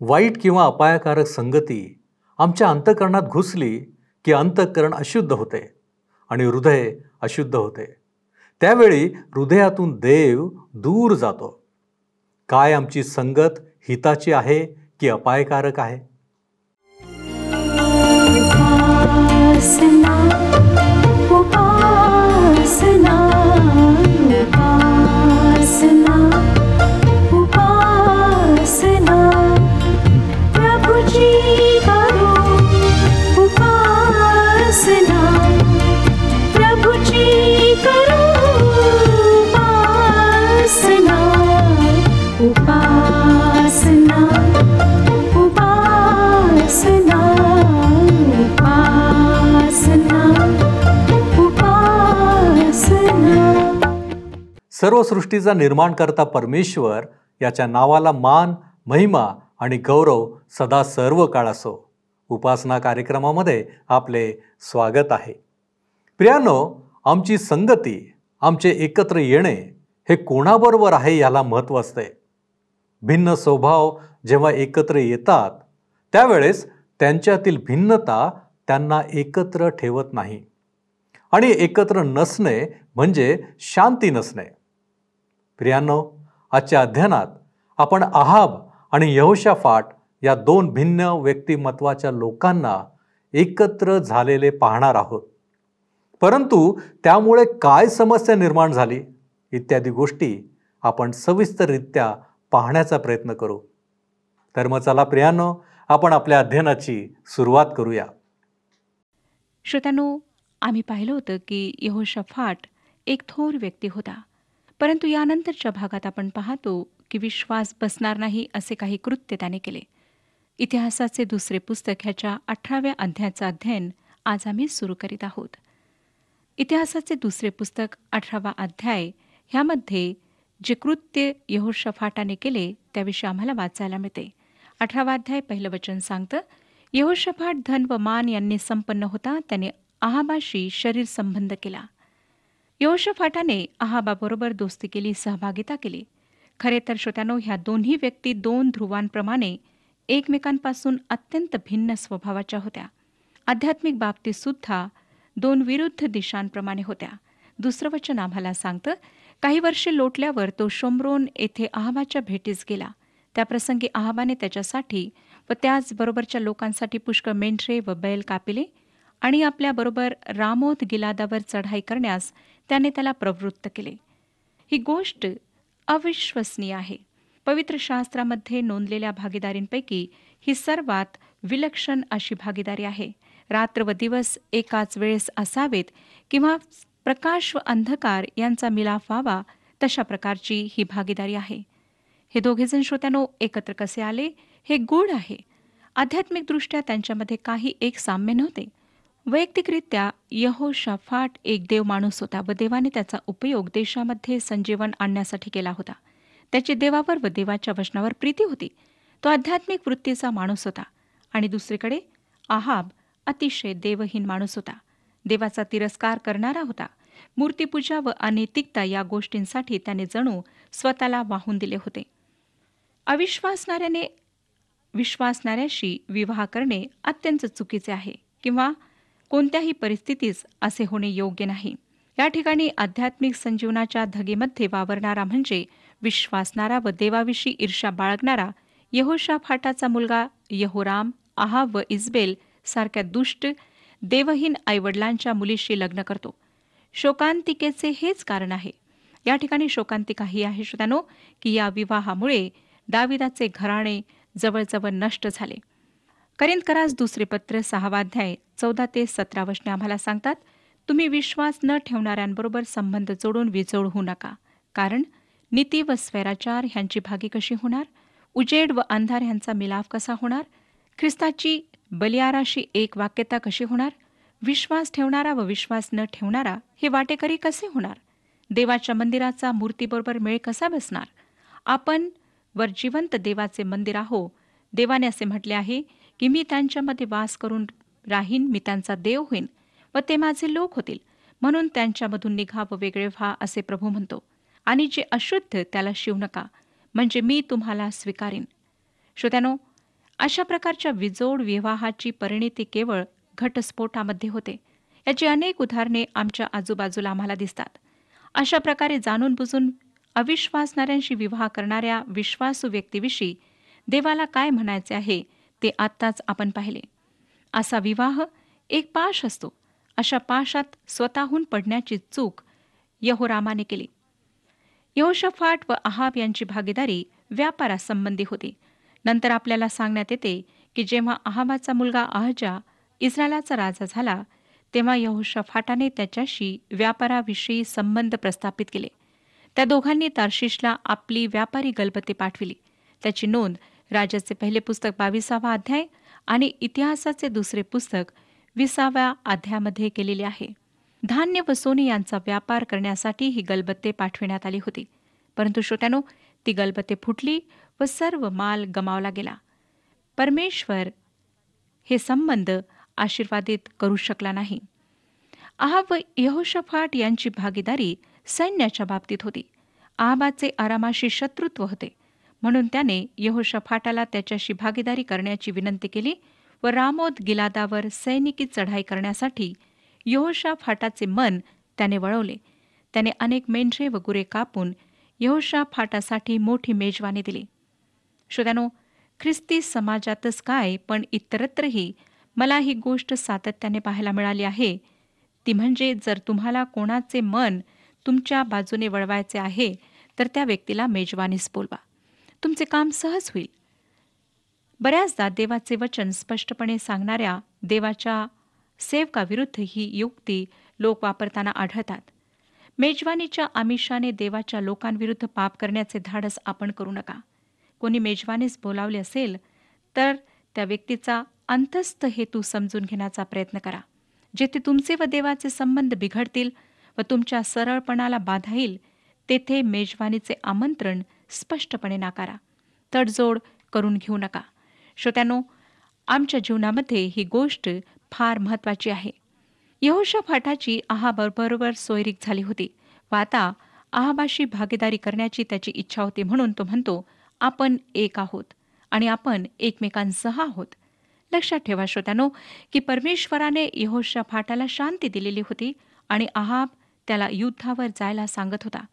वाईट किंवा अपायकारक संगती आमच्या अंतःकरणात घुसली की अंतःकरण अशुद्ध होते आणि हृदय अशुद्ध होते. त्यावेळी हृदयातून देव दूर जातो. काय आमची संगत हिताची आहे की अपायकारक आहे? उपासना उपासना उपासना उपासना प्रभुजी करो उपासना प्रभुजी करो उपासना उपासना उपासना सर्व सृष्टीचा निर्माणकर्ता परमेश्वर याच्या नावाला मान, महिमा आणि गौरव सदा सर्व काळ असो. उपासना कार्यक्रमामध्ये आपले स्वागत आहे. प्रियानो, आमची संगती, आमचे एकत्र येणे हे कोणाबरोबर आहे याला महत्त्व असते. भिन्न स्वभाव जेव्हा एकत्र येतात त्यावेळेस त्यांच्यातील भिन्नता त्यांना एकत्र ठेवत नाही आणि एकत्र नसणे म्हणजे शांती नसणे. प्रियांनो, आजच्या अध्ययनात आपण आहाब आणि यहोशाफाट या दोन भिन्न व्यक्तिमत्वाच्या लोकांना एकत्र झालेले पाहणार आहोत. परंतु त्यामुळे काय समस्या निर्माण झाली इत्यादी गोष्टी आपण सविस्तररित्या पाहण्याचा प्रयत्न करू. तर मग चला प्रियांनो, आपण आपल्या अध्ययनाची सुरुवात करूया. श्रोत्यांनो, आम्ही पाहिलं होतं की यहोशाफाट एक थोर व्यक्ती होता. परंतु यानंतरच्या भागात आपण पाहतो की विश्वास बसणार नाही असे काही कृत्य त्याने केले. इतिहासाचे दुसरे पुस्तक ह्याच्या 18व्या अध्यायाचं अध्ययन आज आम्ही सुरू करीत आहोत. इतिहासाचे दुसरे पुस्तक 18वा अध्याय ह्यामध्ये जे कृत्य यहोशाफाटाने केले त्याविषयी आम्हाला वाचायला मिळते. 18वा अध्याय पहिलं वचन सांगतं, यहोशाफाट धन व मान यांनी संपन्न होता. त्याने आहाबाशी शरीर संबंध केला. यहोशाफाटाने आहाबाबरोबर दोस्ती केली, सहभागिता केली. खरे तर श्रोत्यानो, ह्या दोन्ही व्यक्ती दोन ध्रुवांप्रमाणे एकमेकांपासून अत्यंत भिन्न स्वभावाच्या होत्या. आध्यात्मिक बाबतीत सुद्धा दोन विरुद्ध दिशांप्रमाणे होत्या. दुसरं वचन आम्हाला सांगतं, काही वर्षे लोटल्यावर तो शोम्रोन येथे आहाबाच्या भेटीस गेला. त्याप्रसंगी आहाबाने त्याच्यासाठी व त्याचबरोबरच्या लोकांसाठी पुष्कळ मेंढरे व बैल कापिले आणि आपल्याबरोबर रामोत गिलादावर चढाई करण्यास त्याने त्याला प्रवृत्त केले. ही गोष्ट अविश्वसनीय आहे. पवित्र शास्त्रामध्ये नोंदलेल्या भागीदारींपैकी ही सर्वात विलक्षण अशी भागीदारी आहे. रात्र व दिवस एकाच वेळेस असावेत किंवा प्रकाश व अंधकार यांचा मिलाफ व्हावा, तशा प्रकारची ही भागीदारी आहे. हे दोघेजण श्रोत्यानो एकत्र कसे आले हे गूढ आहे. आध्यात्मिकदृष्ट्या त्यांच्यामध्ये काही एक साम्य नव्हते. वैयक्तिकरित्या यहोशाफाट एक देव माणूस होता व देवाने त्याचा उपयोग देशामध्ये संजीवन आणण्यासाठी केला होता. त्याची देवावर व देवाच्या वचनावर प्रीती होती. तो आध्यात्मिक वृत्तीचा माणूस होता. आणि दुसरीकडे आहाब अतिशय देवहीन माणूस होता. देवाचा तिरस्कार करणारा होता. मूर्तीपूजा व अनैतिकता या गोष्टींसाठी त्याने जणू स्वतःला वाहून दिले होते. अविश्वासणाऱ्याने विश्वासणाऱ्याशी विवाह करणे अत्यंत चुकीचे आहे किंवा कोणत्याही परिस्थितीत असे होणे योग्य नाही. या ठिकाणी आध्यात्मिक संजीवनाच्या धगेमध्ये वावरणारा म्हणजे विश्वासणारा व देवाविषयी ईर्ष्या बाळगणारा यहोशाफाटाचा मुलगा यहोराम आहाब व इजबेल सारख्या दुष्ट देवहीन आईवडिलांच्या मुलीशी लग्न करतो. शोकांतिकेचे हेच कारण आहे. या ठिकाणी शोकांतिका ही आहे श्रोत्यानो की या विवाहामुळे दाविदाचे घराणे जवळजवळ नष्ट झाले. करिंथकरास दुसरे पत्र 6वा अध्याय 14 ते 17 वचने आम्हाला सांगतात, तुम्ही विश्वास न ठेवणाऱ्यांबरोबर संबंध जोडून विजोड होऊ नका. कारण नीती व स्वैराचार ह्यांची भागी कशी होणार? उजेड व अंधार ह्यांचा मिलाफ कसा होणार? ख्रिस्ताची बलियाराशी एक वाक्यता कशी होणार? विश्वास ठेवणारा व विश्वास न ठेवणारा हे वाटेकरी कसे होणार? देवाच्या मंदिराचा मूर्तीबरोबर मेळ कसा बसणार? आपण वर जिवंत देवाचे मंदिर आहो. देवाने असे म्हटले आहे की मी त्यांच्यामध्ये वास करून राहीन, मी त्यांचा देव होईन व ते माझे लोक होतील. म्हणून त्यांच्यामधून निघा व वेगळे व्हा असे प्रभू म्हणतो. आणि जे अशुद्ध त्याला शिवू नका, म्हणजे मी तुम्हाला स्वीकारीन. श्रोत्यानो, अशा प्रकारच्या विजोड विवाहाची परिणिती केवळ घटस्फोटामध्ये होते. याची अनेक उदाहरणे आमच्या आजूबाजूला आम्हाला दिसतात. अशा प्रकारे जाणून बुजून अविश्वासणाऱ्यांशी विवाह करणाऱ्या विश्वासू व्यक्तीविषयी देवाला काय म्हणायचे आहे ते आत्ताच आपण पाहिले. असा विवाह एक पाश असतो. अशा पाशात स्वतःहून पडण्याची चूक यहोरामाने केली. यहोशाफाट व आहाब यांची भागीदारी व्यापारासंबंधी होती. नंतर आपल्याला सांगण्यात येते की जेव्हा आहाबाचा मुलगा अहजा इस्रायलाचा राजा झाला तेव्हा यहोशाफाटाने त्याच्याशी व्यापाराविषयी संबंध प्रस्थापित केले. त्या दोघांनी तार्शिशला आपली व्यापारी गलबते पाठविली. त्याची नोंद राजाचे पहिले पुस्तक 22 अध्याय आणि इतिहासाचे दुसरे पुस्तक 20 अध्यायामध्ये केलेले आहे. धान्य व सोने यांचा व्यापार करण्यासाठी ही गलबते पाठविण्यात आली होती. परंतु श्रोत्यानो, ती गलबते फुटली व सर्व माल गमावला गेला. परमेश्वर हे संबंध आशीर्वादित करू शकला नाही. आहाब व यहोशाफाट यांची भागीदारी सैन्याच्या बाबतीत होती. आहाबाचे आरामाशी शत्रुत्व होते, म्हणून त्याने यहोशाफाटाला त्याच्याशी भागीदारी करण्याची विनंती केली व रामोत गिलादावर सैनिकी चढाई करण्यासाठी यहोशाफाटाचे मन त्याने वळवले. त्याने अनेक मेंढरे व गुरे कापून यहोशाफाटासाठी मोठी मेजवानी दिली. श्रोत्यानो, ख्रिस्ती समाजातच काय पण इतरत्रही मला ही गोष्ट सातत्याने पाहायला मिळाली आहे. ती म्हणजे जर तुम्हाला कोणाचे मन तुमच्या बाजूने वळवायचे आहे तर त्या व्यक्तीला मेजवानीस बोलवा. तुमचे काम सहज होईल. बऱ्याचदा देवाचे वचन स्पष्टपणे सांगणाऱ्या देवाच्या सेवकाविरुद्ध ही युक्ती लोक वापरताना आढळतात. मेजवानीच्या आमिषाने देवाच्या लोकांविरुद्ध पाप करण्याचे धाडस आपण करू नका. कोणी मेजवानीस बोलावले असेल तर त्या व्यक्तीचा अंतस्थ हेतू समजून घेण्याचा प्रयत्न करा. जेथे तुमचे व देवाचे संबंध बिघडतील व तुमच्या सरळपणाला बाधा येईल तेथे मेजवानीचे आमंत्रण स्पष्टपणे नाकारा. तडजोड करून घेऊ नका. श्रोत्यानो, आमच्या जीवनामध्ये ही गोष्ट फार महत्त्वाची आहे. यहोशाफाटाची आहाबाबरोबर सोयरीक झाली होती व आता आहाबाशी भागीदारी करण्याची त्याची इच्छा होती. म्हणून तो म्हणतो, आपण एक आहोत आणि आपण एकमेकांसह आहोत. लक्षात ठेवा श्रोत्यानो, की परमेश्वराने यहोशाफाटाला शांती दिलेली होती आणि आहाब त्याला युद्धावर जायला सांगत होता.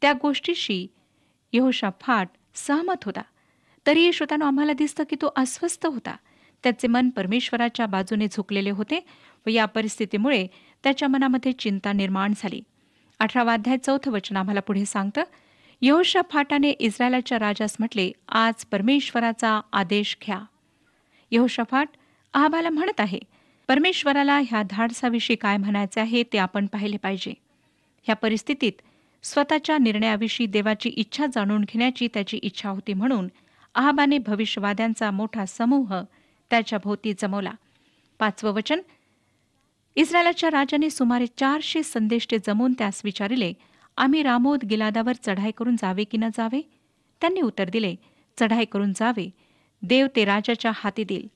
त्या गोष्टीशी यहोशाफाट सहमत होता. तरीही श्रोत्यानो, आम्हाला दिसतं की तो अस्वस्थ होता. त्याचे मन परमेश्वराच्या बाजूने झुकलेले होते व या परिस्थितीमुळे त्याच्या मनामध्ये चिंता निर्माण झाली. 18 अध्याय 4 वचन आम्हाला पुढे सांगतं, यहोशाफाटाने इस्रायलाच्या राजास म्हटले, आज परमेश्वराचा आदेश घ्या. यहोशाफाट आहाबाला म्हणत आहे. परमेश्वराला ह्या धाडसाविषयी काय म्हणायचे आहे ते आपण पाहिले पाहिजे. ह्या परिस्थितीत स्वतःच्या निर्णयाविषयी देवाची इच्छा जाणून घेण्याची त्याची इच्छा होती. म्हणून आहाबाने भविष्यवाद्यांचा मोठा समूह त्याच्या भोवती जमवला. 5 वचन, इस्रायलाच्या राजाने सुमारे 400 संदेष्टे जमवून त्यास विचारिले, आम्ही रामोत गिलादावर चढाई करून जावे की न जावे? त्यांनी उत्तर दिले, चढाई करून जावे. देव ते राजाच्या हाती देईल.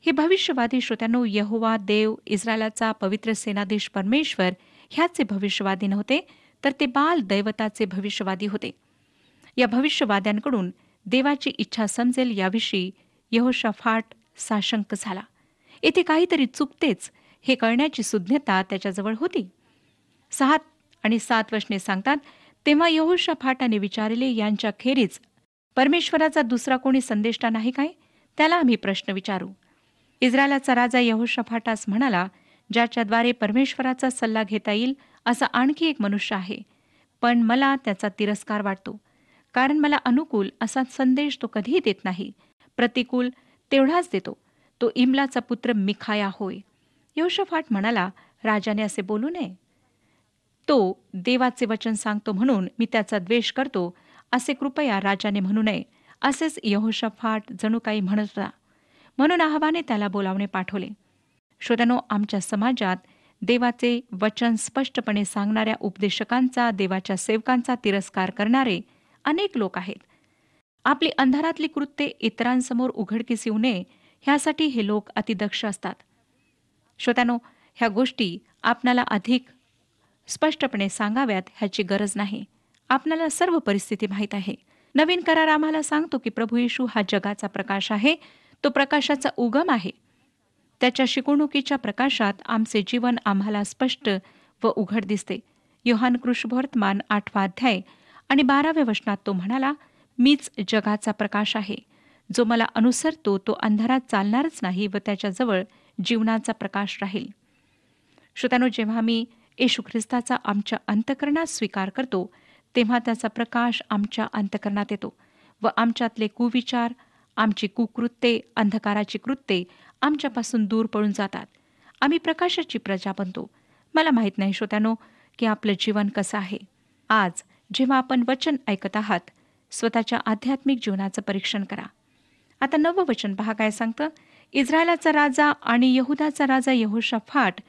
हे भविष्यवादी श्रोत्यांनो, यहोवा देव इस्रायलाचा पवित्र सेनाधीश परमेश्वर ह्याचे भविष्यवादी नव्हते, तर ते बाल दैवताचे भविष्यवादी होते. या भविष्यवाद्यांकडून देवाची इच्छा समजेल याविषयी यहोशाफाट साशंक झाला. येथे काहीतरी चुकतेच हे कळण्याची सुज्ञता त्याच्याजवळ होती. 6 आणि 7 वचने सांगतात, तेव्हा यहोशाफाटाने विचारले, यांच्या खेरीज परमेश्वराचा दुसरा कोणी संदेष्टा नाही काय? त्याला आम्ही प्रश्न विचारू. इस्रायलाचा राजा यहोशाफाटास म्हणाला, ज्याच्याद्वारे परमेश्वराचा सल्ला घेता येईल असा आणखी एक मनुष्य आहे, पण मला त्याचा तिरस्कार वाटतो, कारण मला अनुकूल असा संदेश तो कधीही देत नाही, प्रतिकूल तेवढाच देतो. तो इमलाचा पुत्र मिखाया होय. यहोशाफाट म्हणाला, राजाने असे बोलू नये. तो देवाचे वचन सांगतो म्हणून मी त्याचा द्वेष करतो असे कृपया राजाने म्हणू नये. असेच यहोशाफाट जणू काही म्हणत होता. म्हणून आहाबाने त्याला बोलावणे पाठवले. श्रोत्यानो, आमच्या समाजात देवाचे वचन स्पष्टपणे सांगणाऱ्या उपदेशकांचा, देवाच्या सेवकांचा तिरस्कार करणारे अनेक लोक आहेत. आपली अंधारातली कृत्ये इतरांसमोर उघडकीस येऊ नये ह्यासाठी हे लोक अतिदक्ष असतात. श्रोत्यानो, ह्या गोष्टी आपणाला अधिक स्पष्टपणे सांगाव्यात ह्याची गरज नाही. आपणाला सर्व परिस्थिती माहीत आहे. नवीन करार आम्हाला सांगतो की प्रभू येशू हा जगाचा प्रकाश आहे, तो प्रकाशाचा उगम आहे. त्याच्या शिकवणुकीच्या प्रकाशात आमचे जीवन आम्हाला स्पष्ट व उघड दिसते. योहान कृष्णवर्तमान 8 अध्याय आणि 12 वचनात तो म्हणाला, मीच जगाचा प्रकाश आहे. जो मला अनुसरतो तो अंधारात चालणारच नाही व त्याच्याजवळ जीवनाचा प्रकाश राहील. श्रोत्यानो, जेव्हा आम्ही येशू ख्रिस्ताचा आमच्या अंतःकरणात स्वीकार करतो, तेव्हा त्याचा प्रकाश आमच्या अंतःकरणात येतो व आमच्यातले कुविचार, आमची कुकृत्ये, अंधकाराची कृत्ये आमच्यापासून दूर पळून जातात. आम्ही प्रकाशाची प्रजा बनतो. मला माहीत नाही श्रोत्यानो की आपलं जीवन कसं आहे. आज जेव्हा आपण वचन ऐकत आहात, स्वतःच्या आध्यात्मिक जीवनाचं परीक्षण करा. आता 9 वचन पहा काय सांगतं. इस्रायलाचा राजा आणि यहुदाचा राजा यहोशाफाट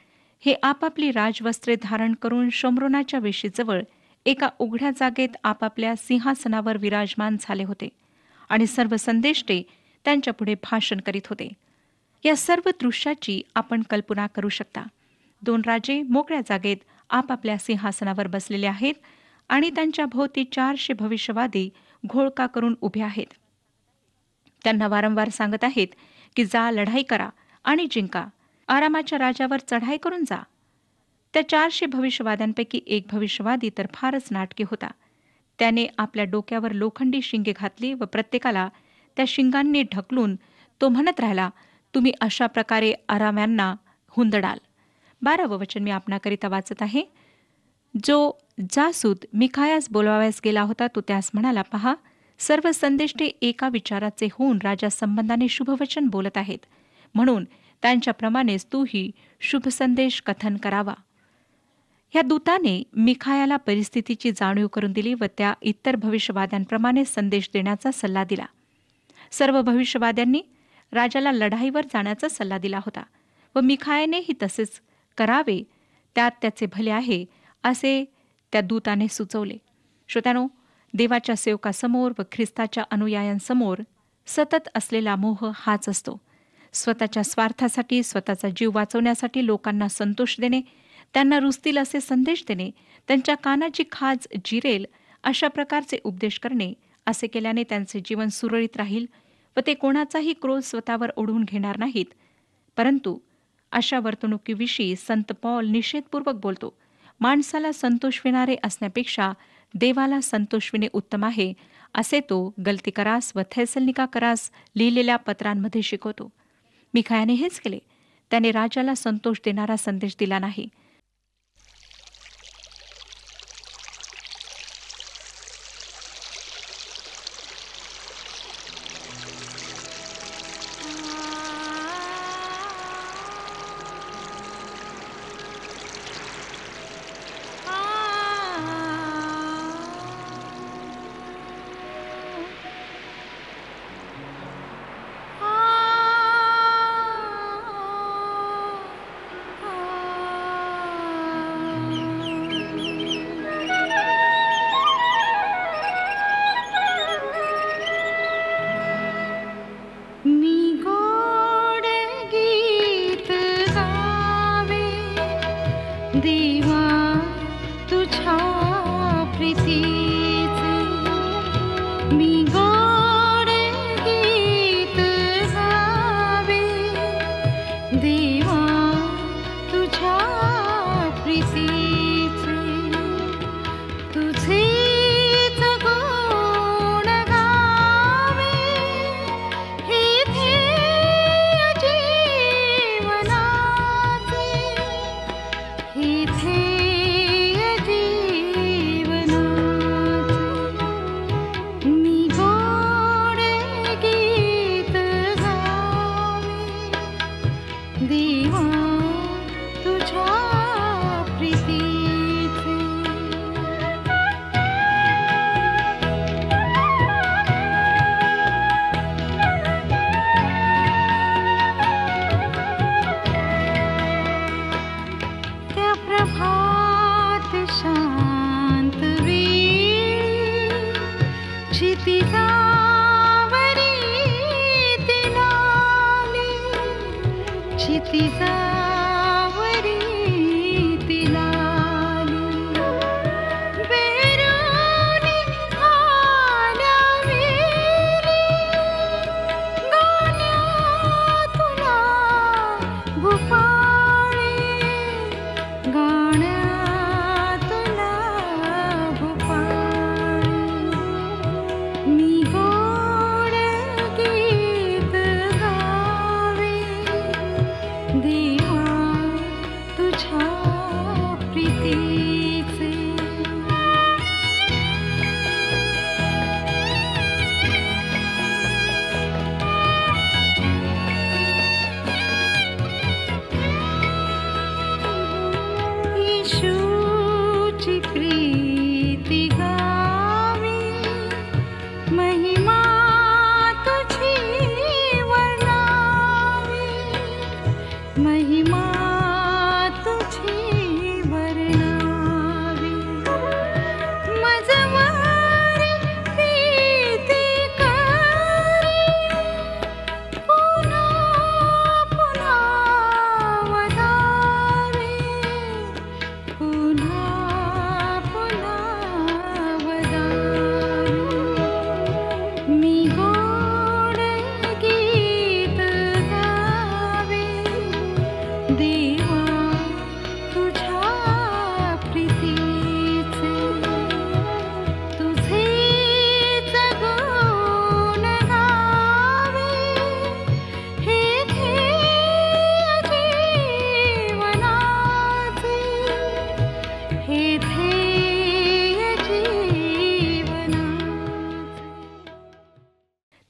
हे आपापली राजवस्त्रे धारण करून शोम्रोनाच्या वेशीजवळ एका उघड्या जागेत आपापल्या सिंहासनावर विराजमान झाले होते आणि सर्व संदेष्टे त्यांच्यापुढे भाषण करीत होते. या सर्व दृश्याची आपण कल्पना करू शकता. 2 राजे मोकळ्या जागेत आपापल्या सिंहासनावर बसलेले आहेत आणि त्यांच्या भोवती 400 भविष्यवादी घोळका करून उभे आहेत. त्यांना वारंवार सांगत आहेत की जा, लढाई करा आणि जिंका, आरामाच्या राजावर चढाई करून जा. त्या 400 भविष्यवाद्यांपैकी एक भविष्यवादी तर फारच नाटकी होता. त्याने आपल्या डोक्यावर लोखंडी शिंगे घातली व प्रत्येकाला त्या शिंगांनी ढकलून तो म्हणत राहिला, तुम्ही अशा प्रकारे आराम्यांना हुंदडाल. 12 वचन मी आपणाकरिता वाचत आहे. जो जासूद मिखायास बोलवाव्यास गेला होता तो त्यास म्हणाला, पहा, सर्व संदेष्टे एका विचाराचे होऊन राजा संबंधाने शुभवचन बोलत आहेत, म्हणून त्यांच्याप्रमाणेच तूही शुभ संदेश कथन करावा. ह्या दूताने मिखायाला परिस्थितीची जाणीव करून दिली व त्या इतर भविष्यवाद्यांप्रमाणे संदेश देण्याचा सल्ला दिला. सर्व भविष्यवाद्यांनी राजाला लढाईवर जाण्याचा सल्ला दिला होता व मिखायानेही तसेच करावे, त्यात त्याचे भले आहे असे त्या दूताने सुचवले. श्रोत्यानो, देवाच्या सेवकासमोर व ख्रिस्ताच्या अनुयायांसमोर सतत असलेला मोह हाच असतो. स्वतःच्या स्वार्थासाठी, स्वतःचा जीव वाचवण्यासाठी लोकांना संतोष देणे, त्यांना रुचतील असे संदेश देणे, त्यांच्या कानाची खाज जिरेल अशा प्रकारचे उपदेश करणे. असे केल्याने त्यांचे जीवन सुरळीत राहील व ते कोणाचाही क्रोध स्वतःवर ओढून घेणार नाहीत. परंतु अशा वर्तणुकीविषयी संत पॉल निषेधपूर्वक बोलतो. माणसाला संतोषविणारे असण्यापेक्षा देवाला संतोषविणे उत्तम आहे, असे तो गलतीकरास व थेसलनिकाकरास लिहिलेल्या पत्रांमध्ये शिकवतो. मिखायाने हेच केले. त्याने राजाला संतोष देणारा संदेश दिला नाही.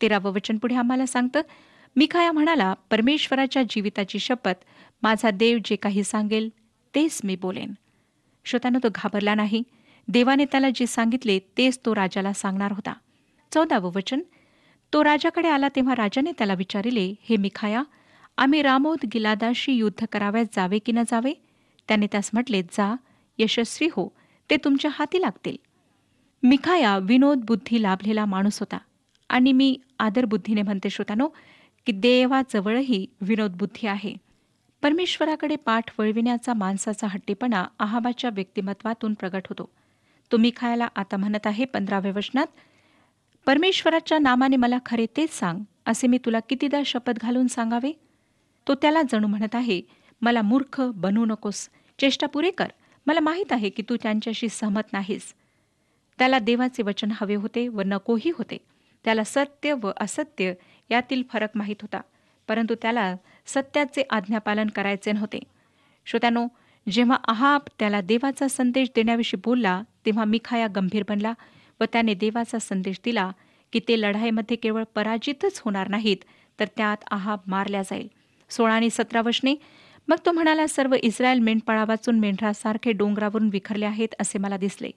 13वं वचन पुढे आम्हाला सांगतं, मिखाया म्हणाला, परमेश्वराच्या जीविताची शपथ, माझा देव जे काही सांगेल तेच मी बोलेन. श्रोत्यानो, तो घाबरला नाही. देवाने त्याला जे सांगितले तेच तो राजाला सांगणार होता. 14वं वचन, तो राजाकडे आला तेव्हा राजाने त्याला विचारिले, हे मिखाया, आम्ही रामोत गिलादाशी युद्ध करावयास जावे की न जावे? त्याने त्यास म्हटले, जा, यशस्वी हो, ते तुमच्या हाती लागतील. मिखाया विनोद बुद्धी लाभलेला माणूस होता. आणि मी आदरबुद्धीने म्हणते श्रोतानो, की देवाजवळही विनोद बुद्धी आहे. परमेश्वराकडे पाठ वळविण्याचा माणसाचा हट्टीपणा आहाबाच्या व्यक्तिमत्वातून प्रगट होतो. तो मिखायाला आता म्हणत आहे 15व्या वचनात, परमेश्वराच्या नामाने मला खरे तेच सांग, असे मी तुला कितीदा शपथ घालून सांगावे? तो त्याला जणू म्हणत आहे, मला मूर्ख बनवू नकोस, चेष्टा पुरे कर, मला माहीत आहे की तू त्यांच्याशी सहमत नाहीस. त्याला देवाचे वचन हवे होते व नकोही होते. त्याला सत्य व असत्य यातील फरक माहीत होता, परंतु त्याला सत्याचे आज्ञापालन करायचे नव्हते. श्रोत्यानो, जेव्हा आहाब त्याला देवाचा संदेश देण्याविषयी बोलला, तेव्हा मिखाया गंभीर बनला व त्याने देवाचा संदेश दिला की ते लढाईमध्ये केवळ पराजितच होणार नाहीत, तर त्यात आहाब मारल्या जाईल. 16 आणि 17 वचने, मग तो म्हणाला, सर्व इस्रायल मेंढपाळा वाचून मेंढरासारखे डोंगरावरून विखरले आहेत असे मला दिसले.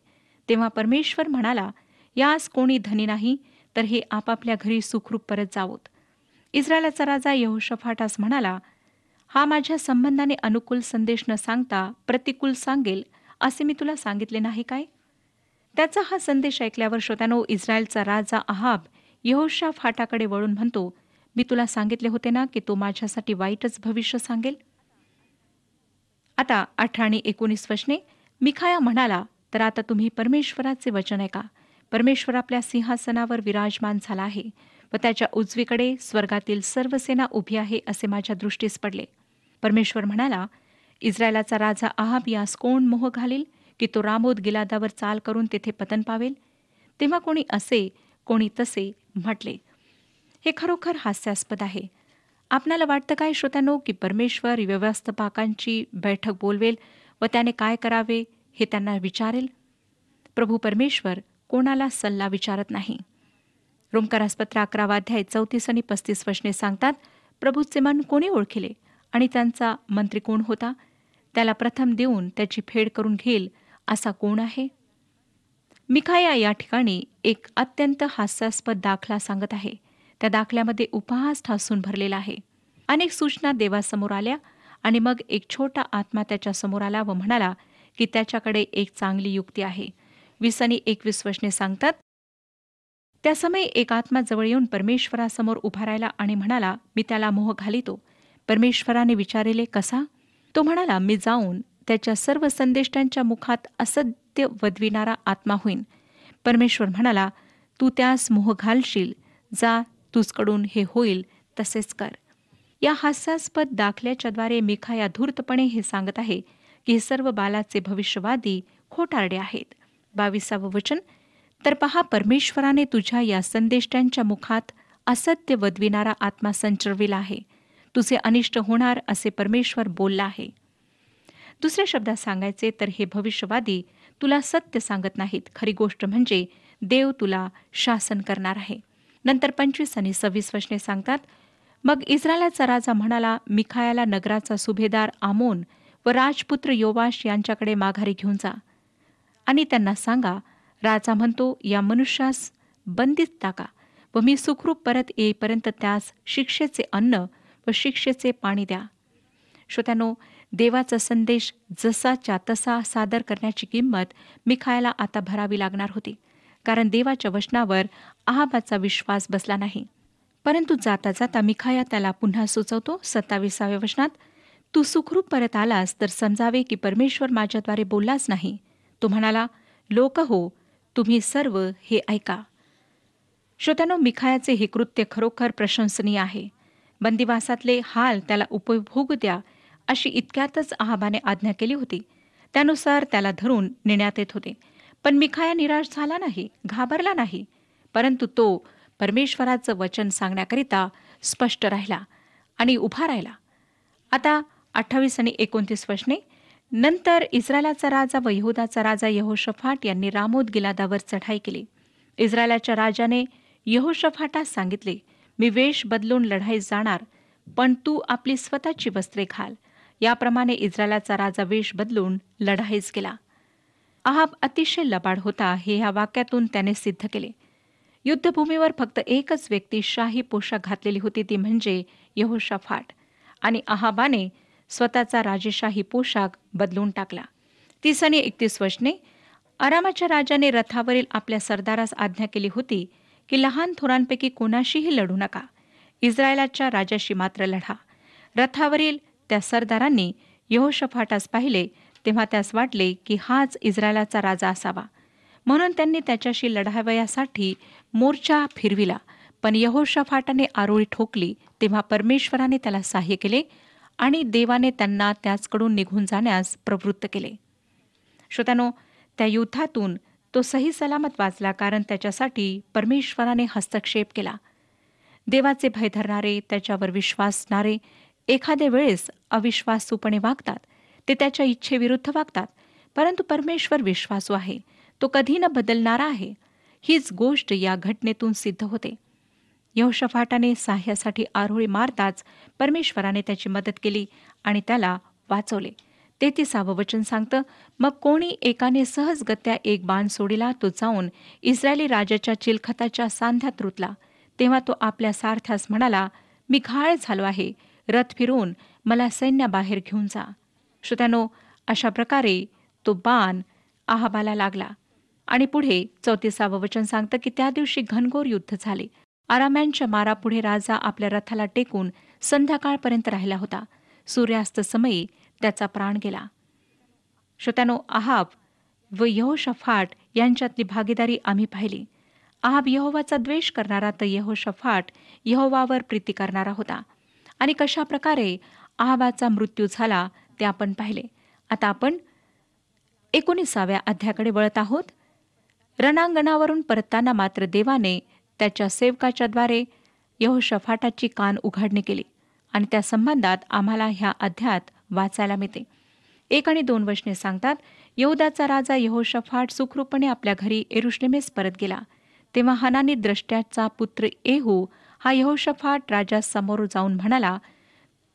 तेव्हा परमेश्वर म्हणाला, यास कोणी धनी नाही, तर हे आपापल्या घरी सुखरूप परत जावोत. इस्रायलाचा राजा यहोशाफाटास म्हणाला, हा माझ्या संबंधाने अनुकूल संदेश न सांगता प्रतिकूल सांगेल असे मी तुला सांगितले नाही काय? त्याचा हा संदेश ऐकल्यावर श्रोत्यानो, इस्रायलचा राजा आहाब यहोशाफाटाकडे वळून म्हणतो, मी तुला सांगितले होते ना की तो माझ्यासाठी वाईटच भविष्य सांगेल. आता 18 आणि 19 वचने, मिखाया म्हणाला, तर आता तुम्ही परमेश्वराचे वचन ऐका. परमेश्वर आपल्या सिंहासनावर विराजमान झाला आहे व त्याच्या उजवीकडे स्वर्गातील सर्व सेना उभी आहे असे माझ्या दृष्टीस पडले. परमेश्वर म्हणाला, इस्रायलाचा राजा आहाब यास कोण मोह घालील की तो रामोत गिलादावर चाल करून तेथे पतन पावेल? तेव्हा कोणी असे, कोणी तसे म्हटले. हे खरोखर हास्यास्पद आहे. आपणाला वाटतं काय श्रोत्यानो, की परमेश्वर व्यवस्थापकांची बैठक बोलवेल व त्याने काय करावे हे त्यांना विचारेल? प्रभू परमेश्वर कोणाला सल्ला विचारत नाही. रोमकारासपत्र 11 अध्याय 34 आणि 35 वचने सांगतात, प्रभूचे मन कोणी ओळखिले आणि त्यांचा मंत्री कोण होता? त्याला प्रथम देऊन त्याची फेड करून घेईल असा कोण आहे? मिखाया या ठिकाणी एक अत्यंत हास्यास्पद दाखला सांगत आहे. त्या दाखल्यामध्ये उपहास ठासून भरलेला आहे. अनेक सूचना देवासमोर आल्या आणि मग एक छोटा आत्मा त्याच्या समोर आला व म्हणाला की त्याच्याकडे एक चांगली युक्ती आहे. 20 आणि 21 वचने सांगतात, त्या समय एक आत्मा जवळ येऊन परमेश्वरासमोर उभा राहिला आणि म्हणाला, मी त्याला मोह घालितो. परमेश्वराने विचारले, कसा? तो म्हणाला, मी जाऊन त्याच्या सर्व संदेष्टांच्या मुखात असत्य वदविणारा आत्मा होईन. परमेश्वर म्हणाला, तू त्यास मोह घालशील, जा, तुझकडून हे होईल तसेच कर. या हास्यास्पद दाखल्याच्याद्वारे मिखाया धूर्तपणे हे सांगत आहे की हे सर्व बालाचे भविष्यवादी खोटारडे आहेत. 22वं वचन, तर पहा, परमेश्वराने तुझ्या या संदेष्टांच्या मुखात असत्य वदविणारा आत्मा संचरविला आहे. तुझे अनिष्ट होणार असे परमेश्वर बोलला आहे. दुसऱ्या शब्दात सांगायचे तर हे भविष्यवादी तुला सत्य सांगत नाहीत. खरी गोष्ट म्हणजे देव तुला शासन करणार आहे. नंतर 25 आणि 26 वचने सांगतात, मग इस्रायलाचा राजा म्हणाला, मिखायाला नगराचा सुभेदार आमोन व राजपुत्र योवाश यांच्याकडे माघारी घेऊन जा आणि त्यांना सांगा, राजा म्हणतो, या मनुष्यास बंदीत टाका व मी सुखरूप परत येईपर्यंत त्यास शिक्षेचे अन्न व शिक्षेचे पाणी द्या. श्रोत्यानो, देवाचा संदेश जसाच्या तसा सादर करण्याची किंमत मिखायाला आता भरावी लागणार होती, कारण देवाच्या वचनावर आहाबाचा विश्वास बसला नाही. परंतु जाता जाता मिखाया त्याला पुन्हा सुचवतो. 27व्या वचनात, तू सुखरूप परत आलास तर समजावे की परमेश्वर माझ्याद्वारे बोललाच नाही. तो म्हणाला, लोक हो, तुम्ही सर्व हे ऐका. श्रोत्यानो, मिखायाचे हे कृत्य खरोखर प्रशंसनीय आहे. बंदिवासातले हाल त्याला उपभोगू द्या अशी इतक्यातच आहाबाने आज्ञा केली होती. त्यानुसार त्याला धरून नेण्यात येत होते. पण मिखाया निराश झाला नाही, घाबरला नाही, परंतु तो परमेश्वराचं वचन सांगण्याकरिता स्पष्ट राहिला आणि उभा राहिला. आता 28 आणि 29 वचने, नंतर इस्रायलाचा राजा व यहुदाचा राजा यहोशाफाट यांनी रामोत गिलादावर चढाई केली. इस्रायलाच्या राजाने यहोशफाटास सांगितले, मी वेश बदलून लढाईस जाणार, पण तू आपली स्वतःची वस्त्रे घाल. याप्रमाणे इस्रायलाचा राजा वेश बदलून लढाईस गेला. अहाब अतिशय लबाड होता हे ह्या वाक्यातून त्याने सिद्ध केले. युद्धभूमीवर फक्त एकच व्यक्ती शाही पोशाख घातलेली होती, ती म्हणजे यहोशफाट. आणि अहाबाने स्वतःचा राजेशाही पोशाख बदलून टाकला. 30 आणि 31 वचने, अरामाच्या राजाने रथावरील आपल्या सरदारास आज्ञा केली होती की लहान थोरांपैकी कोणाशीही लढू नका, इस्रायलाच्या राजाशी मात्र लढा. रथावरील त्या सरदारांनी यहोशफाटास पाहिले तेव्हा त्यास वाटले की हाच इस्रायलाचा राजा असावा, म्हणून त्यांनी त्याच्याशी लढावयासाठी मोर्चा फिरविला. पण यहोशफाटाने आरोळी ठोकली तेव्हा परमेश्वराने त्याला सहाय्य केले आणि देवाने त्यांना त्याचकडून निघून जाण्यास प्रवृत्त केले. श्रोत्यानो, त्या युद्धातून तो सही सलामत वाचला, कारण त्याच्यासाठी परमेश्वराने हस्तक्षेप केला. देवाचे भय धरणारे, त्याच्यावर विश्वासणारे एखाद्या वेळेस अविश्वासूपणे वागतात. ते त्याच्या इच्छेविरुद्ध वागतात, परंतु परमेश्वर विश्वासू आहे, तो कधी न बदलणारा आहे. हीच गोष्ट या घटनेतून सिद्ध होते. यहोशफाटाने सहाय्यासाठी आरोळी मारताच परमेश्वराने त्याची मदत केली आणि त्याला वाचवले. 33 वचन सांगतं, मग कोणी एकाने सहजगत्या एक बाण सोडिला, तो जाऊन इस्रायली राजाच्या चिलखताच्या सांध्यात रुतला. तेव्हा तो आपल्या सारथ्यास म्हणाला, मी घाळ झालो आहे, रथ फिरवून मला सैन्याबाहेर घेऊन जा. श्रोत्यानो, अशा प्रकारे तो बाण अहाबाला लागला. आणि पुढे 34 वचन सांगतं की त्या दिवशी घनघोर युद्ध झाले. आराम्यांच्या मारापुढे राजा आपल्या रथाला टेकून संध्याकाळपर्यंत राहिला होता. सूर्यास्त समयी त्याचा प्राण गेला. श्रोत्यानो, अहाब व यहोशफाट यांच्यातली भागीदारी आम्ही पाहिली. अहाब यहोवाचा द्वेष करणारा, तर यहोशफाट यहोवावर प्रीती करणारा होता. आणि कशा प्रकारे अहाबाचा मृत्यू झाला ते आपण पाहिले. आता आपण 19व्या अध्यायाकडे वळत आहोत. रणांगणावरून परतताना मात्र देवाने त्याच्या सेवकाच्याद्वारे यहोशफाटाची कान उघडणी केली आणि त्या संबंधात आम्हाला ह्या अध्यायात वाचायला मिळते. 1 आणि 2 वचने सांगतात, यहूदाचा राजा यहोशफाट सुखरूपणे आपल्या घरी यरुशलेमेस परत गेला. तेव्हा हनानी द्रष्ट्याचा पुत्र येहू हा यहोशफाट राजासमोर जाऊन म्हणाला,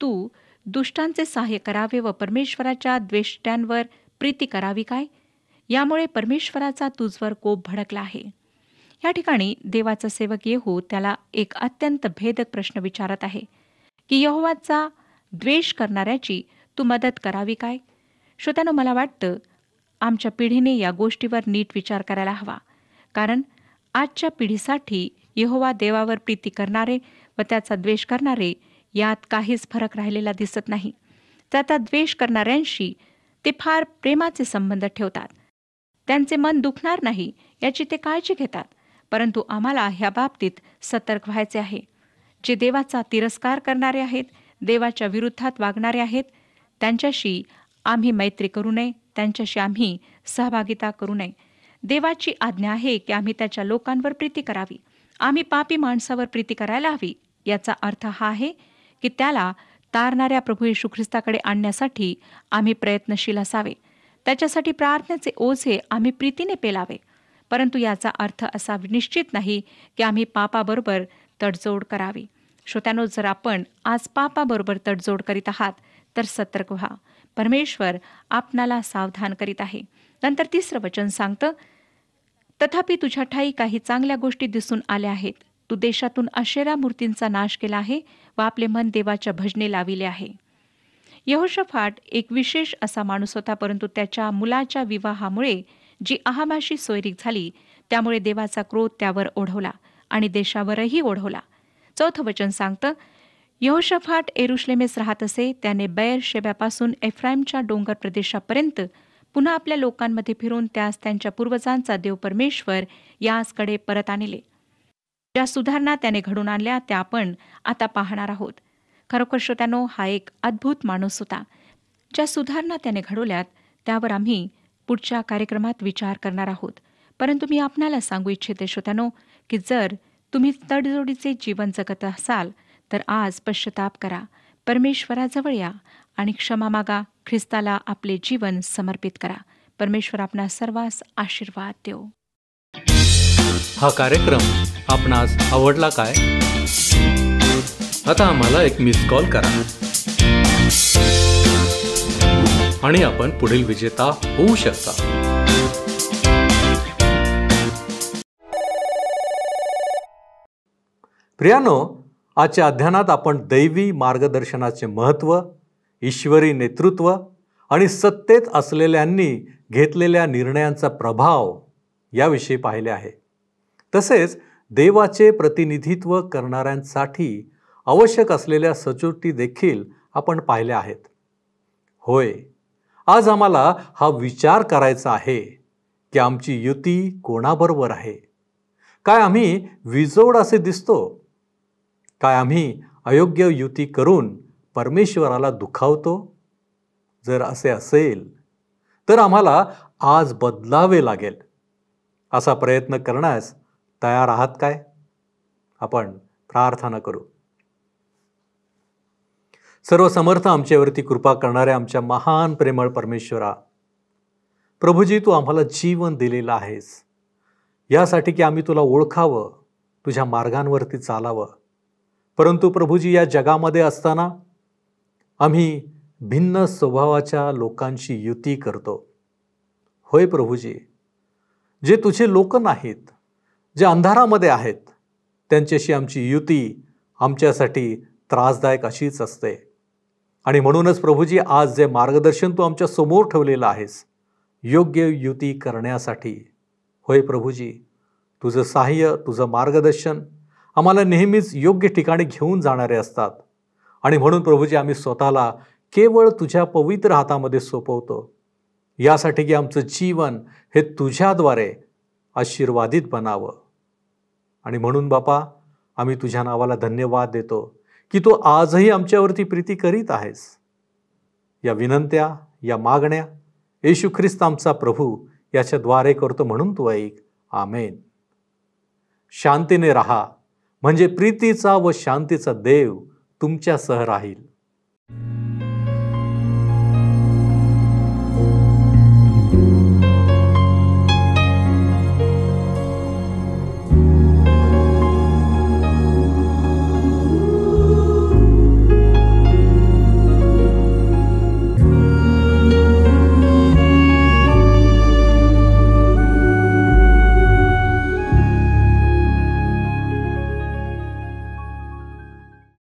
तू दुष्टांचे सहाय्य करावे व परमेश्वराच्या द्वेष्ट्यांवर प्रीती करावी काय? यामुळे परमेश्वराचा तुझवर कोप भडकला आहे. या ठिकाणी देवाचा सेवक येहू त्याला एक अत्यंत भेदक प्रश्न विचारत आहे की यहोवाचा द्वेष करणाऱ्याची तू मदत करावी काय? श्रोत्यानो, मला वाटतं आमच्या पिढीने या गोष्टीवर नीट विचार करायला हवा, कारण आजच्या पिढीसाठी यहोवा देवावर प्रीती करणारे व त्याचा द्वेष करणारे यात काहीच फरक राहिलेला दिसत नाही. त्याचा द्वेष करणाऱ्यांशी ते फार प्रेमाचे संबंध ठेवतात. त्यांचे मन दुखणार नाही याची ते काळजी घेतात. परंतु आम्हाला ह्या बाबतीत सतर्क व्हायचे आहे. जे देवाचा तिरस्कार करणारे आहेत, देवाच्या विरुद्धात वागणारे आहेत, त्यांच्याशी आम्ही मैत्री करू नये, त्यांच्याशी आम्ही सहभागिता करू नये. देवाची आज्ञा आहे की आम्ही त्याच्या लोकांवर प्रीती करावी. आम्ही पापी माणसावर प्रीती करायला हवी. याचा अर्थ हा आहे की त्याला तारणाऱ्या प्रभू येशू ख्रिस्ताकडे आणण्यासाठी आम्ही प्रयत्नशील असावे. त्याच्यासाठी प्रार्थनेचे ओझे आम्ही प्रीतीने पेलावे. परंतु याचा अर्थ असा निश्चित नाही की आम्ही पापाबरोबर तडजोड करावी. श्रोत्यानो, जर आपण आज पापाबरोबर तडजोड करीत आहात तर सतर्क व्हा. परमेश्वर आपणाला सावधान करीत आहे. नंतर 3 वचन सांगतं, तथापि तुझ्या ठाई काही चांगल्या गोष्टी दिसून आल्या आहेत. तू देशातून अशेरा मूर्तींचा नाश केला आहे व आपले मन देवाच्या भजने लाविले आहे. यहोशफाट एक विशेष असा माणूस होता, परंतु त्याच्या मुलाच्या विवाहामुळे जी अहाबाशी सोयरीक झाली त्यामुळे देवाचा क्रोध त्यावर ओढवला आणि देशावरही ओढवला. 4 वचन सांगतं, यहोशफाट यरुशलेमेस राहत असे. त्याने बैर शेब्यापासून एफ्राईमच्या डोंगर प्रदेशापर्यंत पुन्हा आपल्या लोकांमध्ये फिरून त्यास त्यांच्या पूर्वजांचा देव परमेश्वर याचकडे परत आणले. ज्या सुधारणा त्याने घडून आणल्या त्या आपण आता पाहणार आहोत. खरोखर श्रोत्यानो, हा एक अद्भुत माणूस होता. ज्या सुधारणा त्याने घडवल्यात त्यावर आम्ही पुढच्या कार्यक्रमात विचार करणार आहोत. परंतु मी आपणाला सांगू इच्छिते श्रोत्यानो, की जर तुम्ही तडजोडीचे जीवन जगत असाल तर आज पश्चाताप करा, परमेश्वराजवळ या आणि क्षमा मागा, ख्रिस्ताला आपले जीवन समर्पित करा. परमेश्वर आपणा सर्वांस आशीर्वाद देवो. हा कार्यक्रम आपणास आवडला काय? आता आम्हाला एक मिस कॉल करा आणि आपण पुढील विजेता होऊ शकता. प्रियानो, आजच्या अध्ययनात आपण दैवी मार्गदर्शनाचे महत्त्व, ईश्वरी नेतृत्व आणि सत्तेत असलेल्यांनी घेतलेल्या निर्णयांचा प्रभाव याविषयी पाहिले आहे. तसेच देवाचे प्रतिनिधित्व करणाऱ्यांसाठी आवश्यक असलेल्या सचोटी देखील आपण पाहिल्या आहेत. होय, आज आम्हाला हा विचार करायचा आहे की आमची युती कोणाबरोबर आहे. काय आम्ही विजोड असे दिसतो? काय आम्ही अयोग्य युती करून परमेश्वराला दुखावतो? जर असे असेल तर आम्हाला आज बदलावे लागेल. असा प्रयत्न करण्यास तयार आहात काय? आपण प्रार्थना करू. सर्व समर्थ आमच्यावरती कृपा करणाऱ्या आमच्या महान प्रेमळ परमेश्वरा, प्रभूजी, तू आम्हाला जीवन दिलेलं आहेस यासाठी की आम्ही तुला ओळखावं, तुझ्या मार्गांवरती चालावं. परंतु प्रभूजी, या जगामध्ये असताना आम्ही भिन्न स्वभावाच्या लोकांशी युती करतो. होय प्रभूजी, जे तुझे लोक नाहीत, जे अंधारामध्ये आहेत, त्यांच्याशी आमची युती आमच्यासाठी त्रासदायक अशीच असते. आणि म्हणूनच प्रभूजी, आज जे मार्गदर्शन तू आमच्या समोर ठेवलेलं आहेस योग्य युती करण्यासाठी, होय प्रभूजी, तुझं सहाय्य, तुझं मार्गदर्शन आम्हाला नेहमीच योग्य ठिकाणी घेऊन जाणारे असतात. आणि म्हणून प्रभूजी, आम्ही स्वतःला केवळ तुझ्या पवित्र हातामध्ये सोपवतो, यासाठी की आमचं जीवन हे तुझ्याद्वारे आशीर्वादित बनावं. आणि म्हणून बापा, आम्ही तुझ्या नावाला धन्यवाद देतो की तू आजही आमच्यावरती प्रीती करीत आहेस. या विनंत्या, या मागण्या येशू ख्रिस्त आमचा प्रभू याच्याद्वारे करतो, म्हणून तू ऐक. आमेन. शांतीने राहा, म्हणजे प्रीतीचा व शांतीचा देव तुमच्यासह राहील.